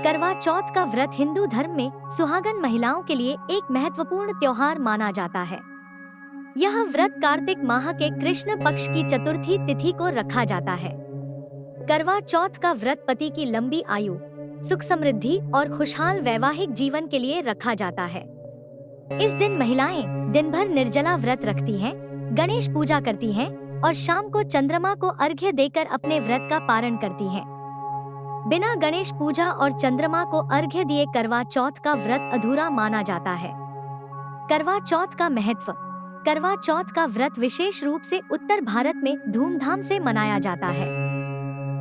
करवा चौथ का व्रत हिंदू धर्म में सुहागन महिलाओं के लिए एक महत्वपूर्ण त्योहार माना जाता है। यह व्रत कार्तिक माह के कृष्ण पक्ष की चतुर्थी तिथि को रखा जाता है। करवा चौथ का व्रत पति की लंबी आयु, सुख समृद्धि और खुशहाल वैवाहिक जीवन के लिए रखा जाता है। इस दिन महिलाएं दिन भर निर्जला व्रत रखती हैं, गणेश पूजा करती हैं और शाम को चंद्रमा को अर्घ्य देकर अपने व्रत का पारण करती हैं। बिना गणेश पूजा और चंद्रमा को अर्घ्य दिए करवा चौथ का व्रत अधूरा माना जाता है। करवा चौथ का महत्व। करवा चौथ का व्रत विशेष रूप से उत्तर भारत में धूमधाम से मनाया जाता है।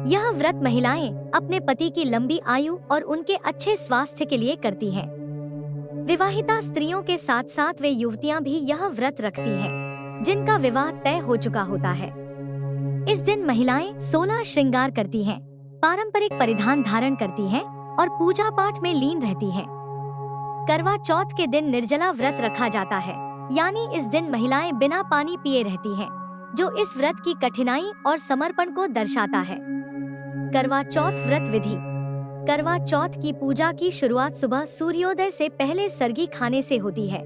यह व्रत महिलाएं अपने पति की लंबी आयु और उनके अच्छे स्वास्थ्य के लिए करती हैं। विवाहिता स्त्रियों के साथ साथ वे युवतियां भी यह व्रत रखती हैं, जिनका विवाह तय हो चुका होता है। इस दिन महिलाएं 16 श्रृंगार करती हैं, पारंपरिक परिधान धारण करती हैं और पूजा पाठ में लीन रहती हैं। करवा चौथ के दिन निर्जला व्रत रखा जाता है, यानी इस दिन महिलाएं बिना पानी पिए रहती हैं, जो इस व्रत की कठिनाई और समर्पण को दर्शाता है। करवा चौथ व्रत विधि। करवा चौथ की पूजा की शुरुआत सुबह सूर्योदय से पहले सरगी खाने से होती है,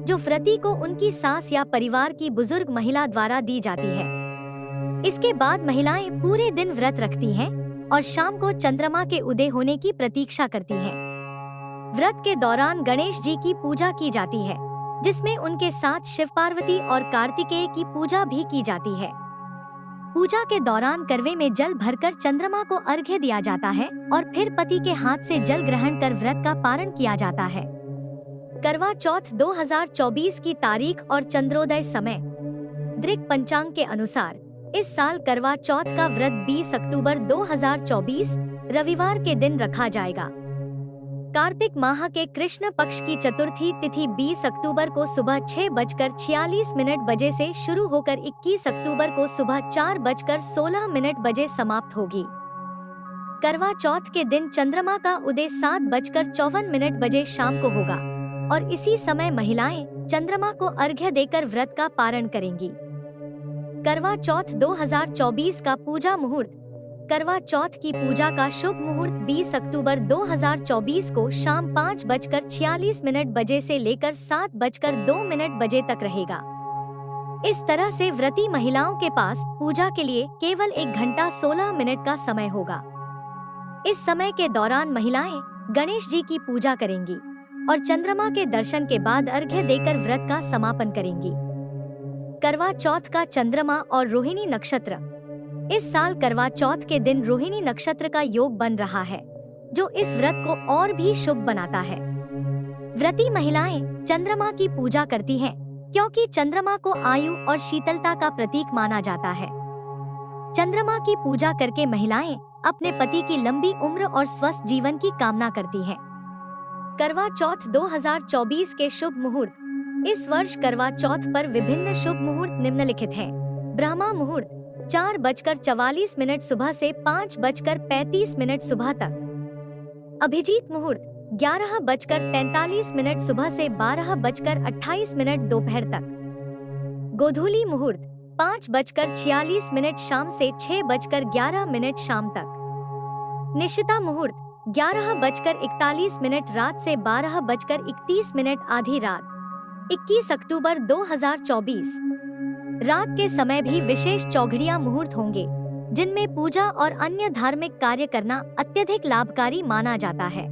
जो व्रती को उनकी सास या परिवार की बुजुर्ग महिला द्वारा दी जाती है। इसके बाद महिलाएं पूरे दिन व्रत रखती हैं और शाम को चंद्रमा के उदय होने की प्रतीक्षा करती हैं। व्रत के दौरान गणेश जी की पूजा की जाती है, जिसमें उनके साथ शिव पार्वती और कार्तिकेय की पूजा भी की जाती है। पूजा के दौरान करवे में जल भरकर चंद्रमा को अर्घ्य दिया जाता है और फिर पति के हाथ से जल ग्रहण कर व्रत का पारण किया जाता है। करवा चौथ 2024 की तारीख और चंद्रोदय समय। दृक पंचांग के अनुसार इस साल करवा चौथ का व्रत 20 अक्टूबर 2024 रविवार के दिन रखा जाएगा। कार्तिक माह के कृष्ण पक्ष की चतुर्थी तिथि 20 अक्टूबर को सुबह 6:46 बजे से शुरू होकर 21 अक्टूबर को सुबह 4:16 बजे समाप्त होगी। करवा चौथ के दिन चंद्रमा का उदय 7:54 बजे शाम को होगा और इसी समय महिलाएं चंद्रमा को अर्घ्य देकर व्रत का पारण करेंगी। करवा चौथ 2024 का पूजा मुहूर्त। करवा चौथ की पूजा का शुभ मुहूर्त 20 अक्टूबर 2024 को शाम 5:46 बजे से लेकर 7:02 बजे तक रहेगा। इस तरह से व्रती महिलाओं के पास पूजा के लिए केवल 1 घंटा 16 मिनट का समय होगा। इस समय के दौरान महिलाएं गणेश जी की पूजा करेंगी और चंद्रमा के दर्शन के बाद अर्घ्य देकर व्रत का समापन करेंगी। करवा चौथ का चंद्रमा और रोहिणी नक्षत्र। इस साल करवा चौथ के दिन रोहिणी नक्षत्र का योग बन रहा है, जो इस व्रत को और भी शुभ बनाता है। व्रती महिलाएं चंद्रमा की पूजा करती हैं, क्योंकि चंद्रमा को आयु और शीतलता का प्रतीक माना जाता है। चंद्रमा की पूजा करके महिलाएं अपने पति की लंबी उम्र और स्वस्थ जीवन की कामना करती हैं। करवा चौथ 2024 के शुभ मुहूर्त। इस वर्ष करवा चौथ पर विभिन्न शुभ मुहूर्त निम्नलिखित हैं। ब्रह्मा मुहूर्त 4:44 सुबह से 5:35 सुबह तक। अभिजीत मुहूर्त 11:43 सुबह से 12:28 दोपहर तक। गोधूली मुहूर्त 5:46 शाम से 6:11 शाम तक। निशिता मुहूर्त 11:41 रात से 12:31 आधी रात। 21 अक्टूबर 2024 रात के समय भी विशेष चौघड़िया मुहूर्त होंगे, जिनमें पूजा और अन्य धार्मिक कार्य करना अत्यधिक लाभकारी माना जाता है।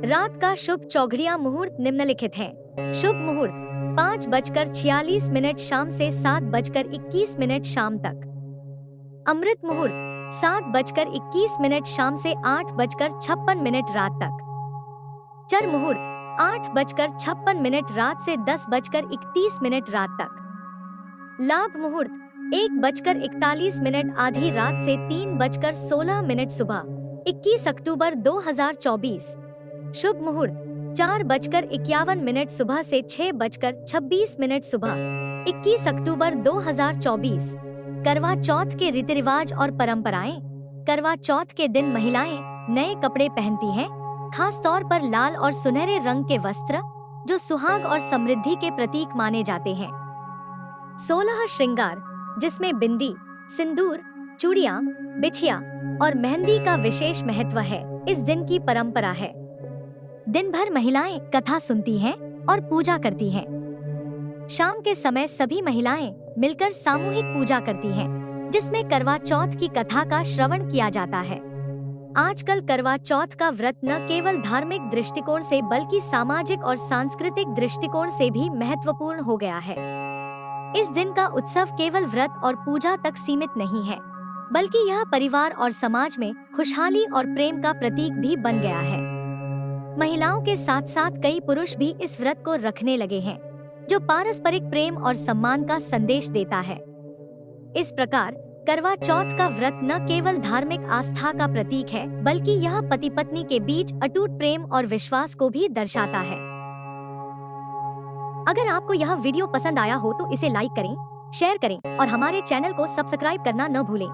रात का शुभ चौघड़िया मुहूर्त निम्नलिखित है। शुभ मुहूर्त 5:46 शाम से 7:21 शाम तक। अमृत मुहूर्त 7:21 शाम से 8:56 रात तक। चर मुहूर्त 8:56 रात से 10:31 रात तक। लाभ मुहूर्त 1:41 आधी रात से 3:16 सुबह। 21 अक्टूबर 2024। शुभ मुहूर्त 4:51 सुबह से 6:26 सुबह। 21 अक्टूबर 2024। करवा चौथ के रीति रिवाज और परंपराएं। करवा चौथ के दिन महिलाएं नए कपड़े पहनती हैं, खास तौर पर लाल और सुनहरे रंग के वस्त्र, जो सुहाग और समृद्धि के प्रतीक माने जाते हैं। 16 श्रृंगार, जिसमें बिंदी, सिंदूर, चूड़ियां, बिछिया और मेहंदी का विशेष महत्व है। इस दिन की परंपरा है। दिन भर महिलाएं कथा सुनती हैं और पूजा करती हैं। शाम के समय सभी महिलाएं मिलकर सामूहिक पूजा करती हैं, जिसमें करवा चौथ की कथा का श्रवण किया जाता है। आजकल करवा चौथ का व्रत न केवल धार्मिक दृष्टिकोण से बल्कि सामाजिक और सांस्कृतिक दृष्टिकोण से भी महत्वपूर्ण हो गया है। इस दिन का उत्सव केवल व्रत और पूजा तक सीमित नहीं है, बल्कि यह परिवार और समाज में खुशहाली और प्रेम का प्रतीक भी बन गया है। महिलाओं के साथ साथ कई पुरुष भी इस व्रत को रखने लगे हैं, जो पारस्परिक प्रेम और सम्मान का संदेश देता है। इस प्रकार करवा चौथ का व्रत न केवल धार्मिक आस्था का प्रतीक है, बल्कि यह पति पत्नी के बीच अटूट प्रेम और विश्वास को भी दर्शाता है। अगर आपको यह वीडियो पसंद आया हो तो इसे लाइक करें, शेयर करें और हमारे चैनल को सब्सक्राइब करना न भूलें।